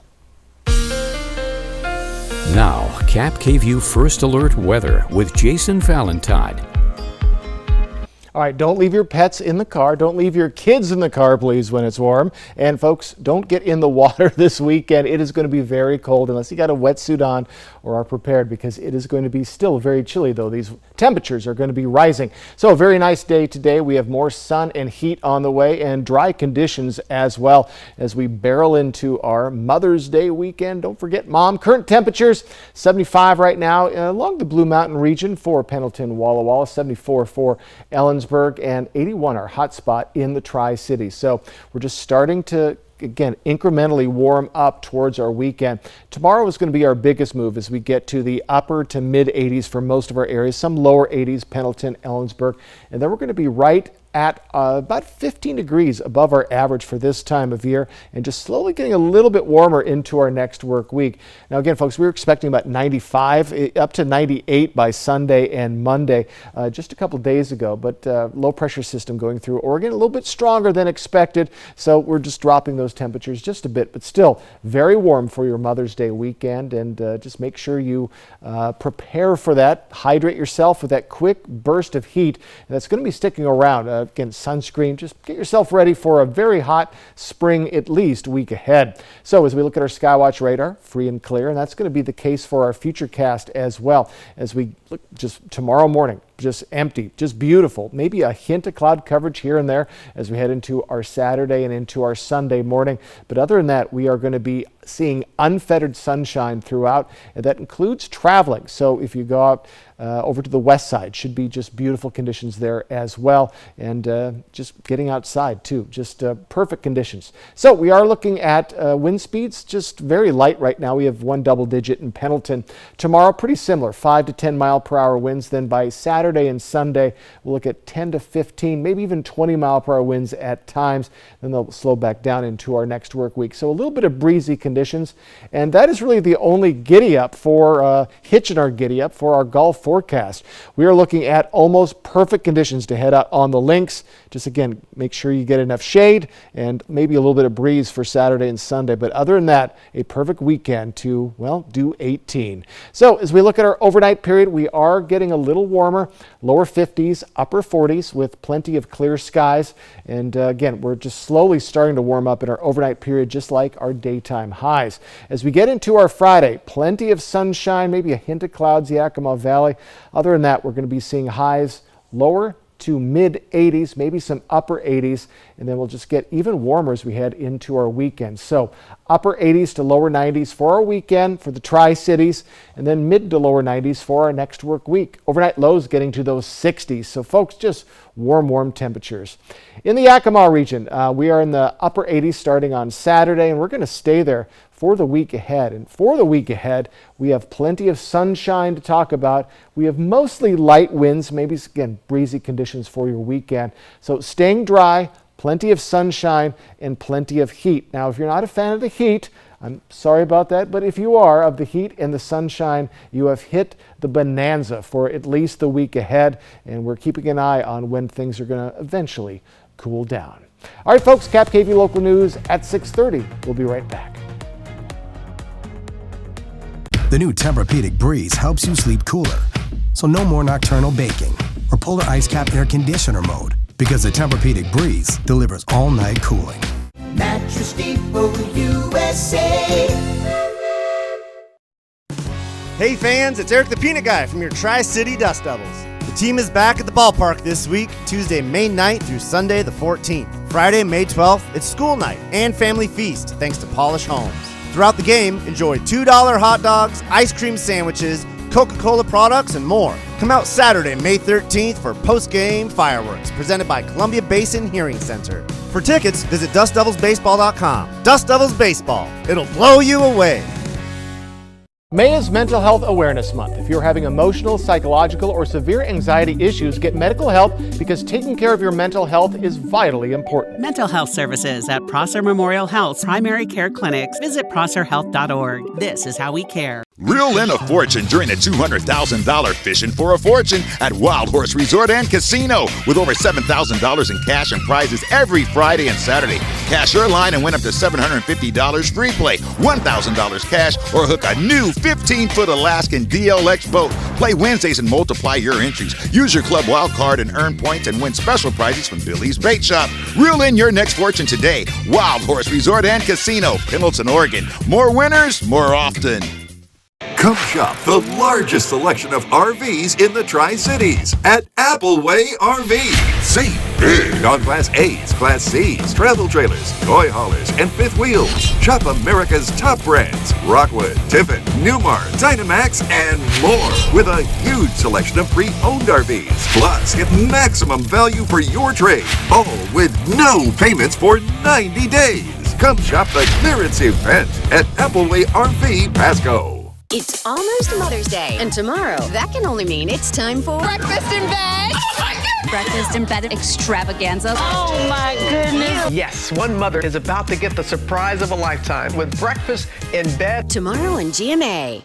Now, KAPP First Alert Weather with Jason Valentine. All right, don't leave your pets in the car. Don't leave your kids in the car, please, when it's warm. And folks, don't get in the water this weekend. It is going to be very cold unless you got a wetsuit on or are prepared, because it is going to be still very chilly, though. These temperatures are going to be rising. So a very nice day today. We have more sun and heat on the way and dry conditions as well as we barrel into our Mother's Day weekend. Don't forget Mom. Current temperatures 75 right now along the Blue Mountain region for Pendleton, Walla Walla, 74 for Ellensburg, and 81 our hot spot in the Tri-Cities. So we're just starting to again incrementally warm up towards our weekend. Tomorrow is going to be our biggest move as we get to the upper to mid 80s for most of our areas, some lower 80s, Pendleton, Ellensburg, and then we're going to be right at about 15 degrees above our average for this time of year, and just slowly getting a little bit warmer into our next work week. Now again, folks, we were expecting about 95 up to 98 by Sunday and Monday just a couple days ago, but low pressure system going through Oregon, a little bit stronger than expected, so we're just dropping those temperatures just a bit, but still very warm for your Mother's Day weekend. And just make sure you prepare for that. Hydrate yourself with that quick burst of heat that's going to be sticking around. Again, sunscreen, just get yourself ready for a very hot spring, at least, week ahead. So as we look at our Skywatch radar, free and clear, and that's going to be the case for our Futurecast as well. As we look just tomorrow morning, just empty, just beautiful. Maybe a hint of cloud coverage here and there as we head into our Saturday and into our Sunday morning. But other than that, we are going to be seeing unfettered sunshine throughout, and that includes traveling. So if you go out over to the west side, should be just beautiful conditions there as well, and just getting outside too, just perfect conditions. So we are looking at wind speeds just very light right now. We have one double digit in Pendleton. Tomorrow pretty similar, 5 to 10 mile per hour winds. Then by Saturday and Sunday we'll look at 10 to 15, maybe even 20 mile per hour winds at times. Then they'll slow back down into our next work week. So a little bit of breezy conditions, and that is really the only giddy up for hitch in our giddy up for our golf forecast. We are looking at almost perfect conditions to head out on the links. Just again, make sure you get enough shade and maybe a little bit of breeze for Saturday and Sunday. But other than that, a perfect weekend to, well, do 18. So as we look at our overnight period, we are getting a little warmer, lower 50s, upper 40s with plenty of clear skies. And again, we're just slowly starting to warm up in our overnight period, just like our daytime highs. As we get into our Friday, plenty of sunshine, maybe a hint of clouds, Yakima Valley. Other than that, we're going to be seeing highs lower to mid 80s, maybe some upper 80s, and then we'll just get even warmer as we head into our weekend. So upper 80s to lower 90s for our weekend for the Tri-Cities, and then mid to lower 90s for our next work week. Overnight lows getting to those 60s. So folks, just warm temperatures. In the Yakima region, we are in the upper 80s starting on Saturday, and we're going to stay there for the week ahead. And for the week ahead, we have plenty of sunshine to talk about. We have mostly light winds, maybe again breezy conditions for your weekend. So staying dry, plenty of sunshine, and plenty of heat. Now, if you're not a fan of the heat, I'm sorry about that, but if you are of the heat and the sunshine, you have hit the bonanza for at least the week ahead, and we're keeping an eye on when things are going to eventually cool down. All right, folks, KAPP KVEW Local News at 6:30. We'll be right back. The new Tempur-Pedic Breeze helps you sleep cooler. So no more nocturnal baking or polar ice cap air conditioner mode, because the Tempur-Pedic Breeze delivers all-night cooling. Mattress Depot USA. Hey fans, it's Eric the Peanut Guy from your Tri-City Dust Devils. The team is back at the ballpark this week, Tuesday, May 9th through Sunday, the 14th. Friday, May 12th, it's school night and family feast, thanks to Polish Homes. Throughout the game, enjoy $2 hot dogs, ice cream sandwiches, Coca-Cola products, and more. Come out Saturday, May 13th for post-game fireworks presented by Columbia Basin Hearing Center. For tickets, visit DustDevilsBaseball.com. Dust Devils Baseball. It'll blow you away. May is Mental Health Awareness Month. If you're having emotional, psychological, or severe anxiety issues, get medical help because taking care of your mental health is vitally important. Mental health services at Prosser Memorial Health's primary care clinics. Visit prosserhealth.org. This is how we care. Reel in a fortune during the $200,000 Fishing for a Fortune at Wild Horse Resort and Casino with over $7,000 in cash and prizes every Friday and Saturday. Cash your line and win up to $750 free play, $1,000 cash, or hook a new 15-foot Alaskan DLX boat. Play Wednesdays and multiply your entries. Use your club wild card and earn points and win special prizes from Billy's Bait Shop. Reel in your next fortune today. Wild Horse Resort and Casino, Pendleton, Oregon. More winners, more often. Come shop the largest selection of RVs in the Tri-Cities at Appleway RV. Save big on Class A's, Class C's, travel trailers, toy haulers, and fifth wheels. Shop America's top brands, Rockwood, Tiffin, Newmar, Dynamax, and more, with a huge selection of pre-owned RVs. Plus, get maximum value for your trade, all with no payments for 90 days. Come shop the clearance event at Appleway RV Pasco. It's almost Mother's Day, and tomorrow, that can only mean it's time for breakfast in bed. Oh my goodness! Breakfast in bed extravaganza. Oh my goodness! Yes, one mother is about to get the surprise of a lifetime with breakfast in bed. Tomorrow on GMA.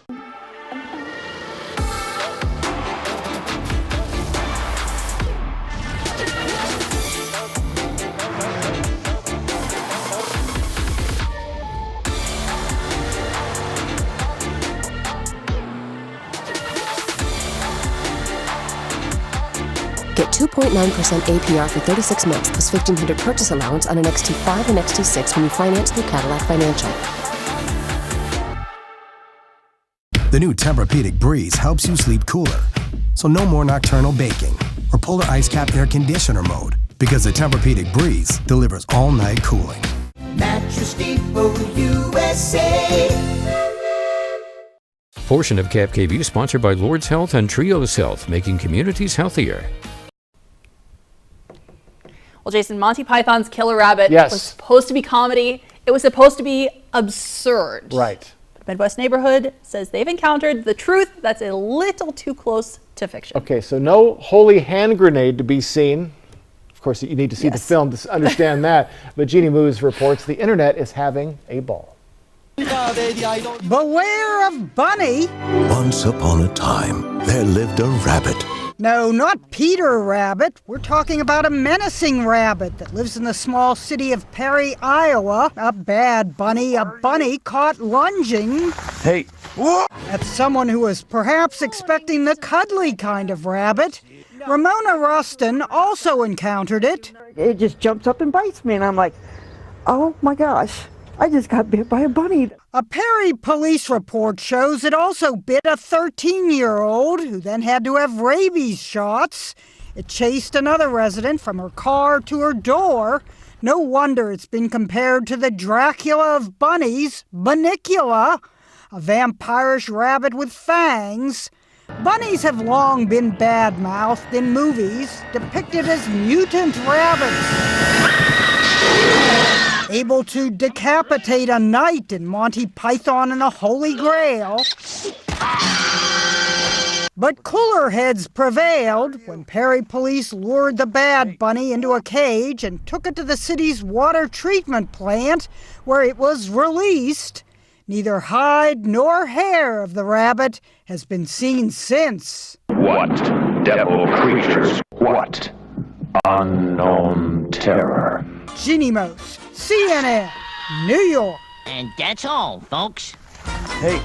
Get 2.9% APR for 36 months plus $1,500 purchase allowance on an XT5 and XT6 when you finance through Cadillac Financial. The new Tempur-Pedic Breeze helps you sleep cooler. So no more nocturnal baking or polar ice cap air conditioner mode, because the Tempur-Pedic Breeze delivers all-night cooling. Mattress Depot USA. Portion of KAPP KVEW sponsored by Lord's Health and Trios Health, making communities healthier. Well, Jason, Monty Python's Killer Rabbit Yes. was supposed to be comedy. It was supposed to be absurd. Right. The Midwest Neighborhood says they've encountered the truth that's a little too close to fiction. Okay, so no holy hand grenade to be seen. Of course, you need to see the film to understand that. But Jeannie Moos reports the internet is having a ball. Beware of Bunny. Once upon a time, there lived a rabbit. No, not Peter Rabbit. We're talking about a menacing rabbit that lives in the small city of Perry, Iowa. A bad bunny, a bunny caught lunging Hey. at someone who was perhaps expecting the cuddly kind of rabbit. Ramona Rustin also encountered it. It just jumps up and bites me, and I'm like, oh my gosh, I just got bit by a bunny. A Perry police report shows it also bit a 13-year-old who then had to have rabies shots. It chased another resident from her car to her door. No wonder it's been compared to the Dracula of bunnies, Bunnicula, a vampirish rabbit with fangs. Bunnies have long been bad-mouthed in movies, depicted as mutant rabbits. Able to decapitate a knight in Monty Python and the Holy Grail. But cooler heads prevailed when Perry police lured the bad bunny into a cage and took it to the city's water treatment plant, where it was released. Neither hide nor hair of the rabbit has been seen since. What devil creatures? What unknown terror? Jeannie Mose, CNN, New York. And that's all, folks. Hey.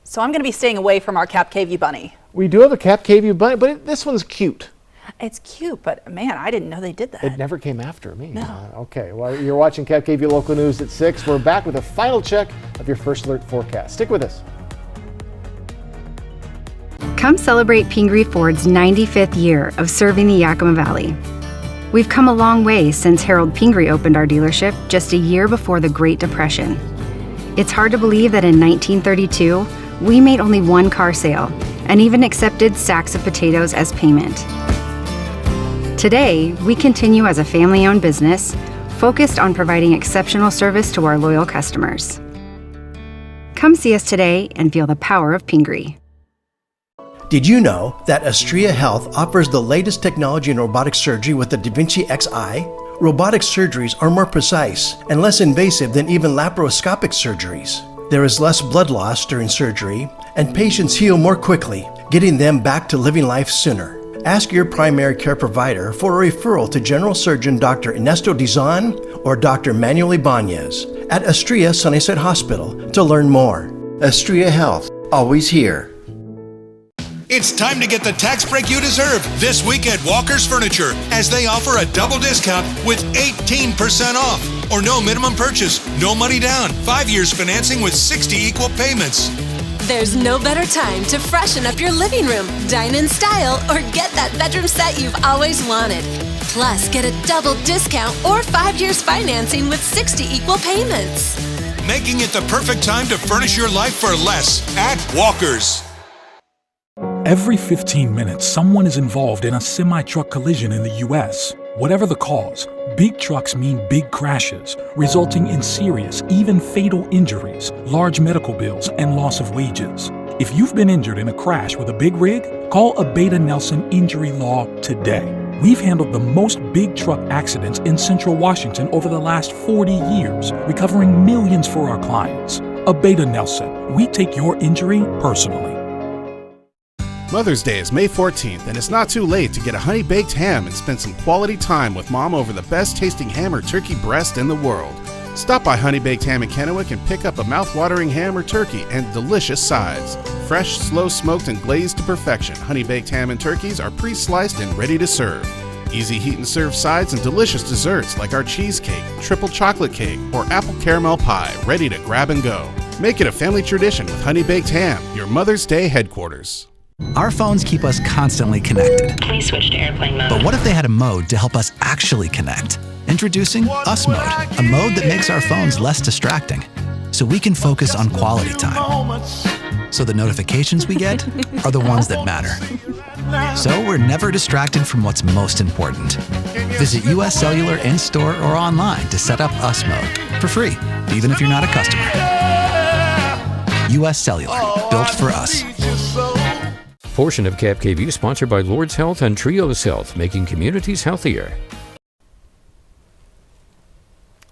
So I'm going to be staying away from our KAPP KVEW bunny. We do have a KAPP KVEW bunny, but this one's cute. It's cute, but man, I didn't know they did that. It never came after me. No. Okay, well, you're watching KAPP KVEW Local News at 6. We're back with a final check of your First Alert forecast. Stick with us. Come celebrate Pingree Ford's 95th year of serving the Yakima Valley. We've come a long way since Harold Pingree opened our dealership just a year before the Great Depression. It's hard to believe that in 1932, we made only one car sale and even accepted sacks of potatoes as payment. Today, we continue as a family-owned business focused on providing exceptional service to our loyal customers. Come see us today and feel the power of Pingree. Did you know that Astria Health offers the latest technology in robotic surgery with the Da Vinci Xi? Robotic surgeries are more precise and less invasive than even laparoscopic surgeries. There is less blood loss during surgery, and patients heal more quickly, getting them back to living life sooner. Ask your primary care provider for a referral to General Surgeon Dr. Ernesto Dizon or Dr. Manuel Ibanez at Astria Sunnyside Hospital to learn more. Astria Health, always here. It's time to get the tax break you deserve this week at Walker's Furniture, as they offer a double discount with 18% off. Or no minimum purchase, no money down, 5 years financing with 60 equal payments. There's no better time to freshen up your living room, dine in style, or get that bedroom set you've always wanted. Plus, get a double discount or 5 years financing with 60 equal payments. Making it the perfect time to furnish your life for less at Walker's. Every 15 minutes, someone is involved in a semi-truck collision in the U.S. Whatever the cause, big trucks mean big crashes, resulting in serious, even fatal injuries, large medical bills, and loss of wages. If you've been injured in a crash with a big rig, call Abeta Nelson Injury Law today. We've handled the most big truck accidents in Central Washington over the last 40 years, recovering millions for our clients. Abeta Nelson, we take your injury personally. Mother's Day is May 14th, and it's not too late to get a honey-baked ham and spend some quality time with Mom over the best-tasting ham or turkey breast in the world. Stop by Honey Baked Ham in Kennewick and pick up a mouth-watering ham or turkey and delicious sides. Fresh, slow-smoked, and glazed to perfection, honey-baked ham and turkeys are pre-sliced and ready to serve. Easy heat and serve sides and delicious desserts like our cheesecake, triple chocolate cake, or apple caramel pie, ready to grab and go. Make it a family tradition with Honey Baked Ham, your Mother's Day headquarters. Our phones keep us constantly connected. Please switch to airplane mode. But what if they had a mode to help us actually connect? Introducing Us Mode, a mode that makes our phones less distracting, so we can focus on quality time. So the notifications we get are the ones that matter. So we're never distracted from what's most important. Visit US Cellular in-store or online to set up Us Mode for free, even if you're not a customer. US Cellular, built for us. Portion of KAPP KVEW sponsored by Lord's Health and Trios Health, making communities healthier.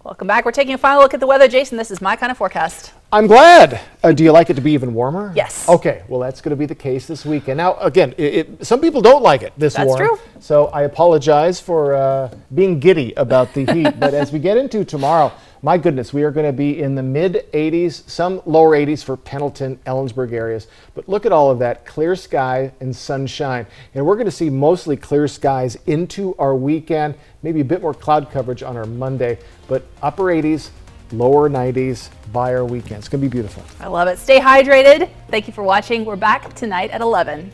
Welcome back. We're taking a final look at the weather. Jason, this is my kind of forecast. I'm glad. Do you like it to be even warmer? Yes. Okay, well, that's going to be the case this weekend. Now, again, some people don't like it this warm. That's true. So I apologize for being giddy about the heat. But as we get into tomorrow, my goodness, we are going to be in the mid-80s, some lower 80s for Pendleton, Ellensburg areas. But look at all of that, clear sky and sunshine. And we're going to see mostly clear skies into our weekend, maybe a bit more cloud coverage on our Monday, but upper 80s, lower 90s by our weekend. It's going to be beautiful. I love it. Stay hydrated. Thank you for watching. We're back tonight at 11.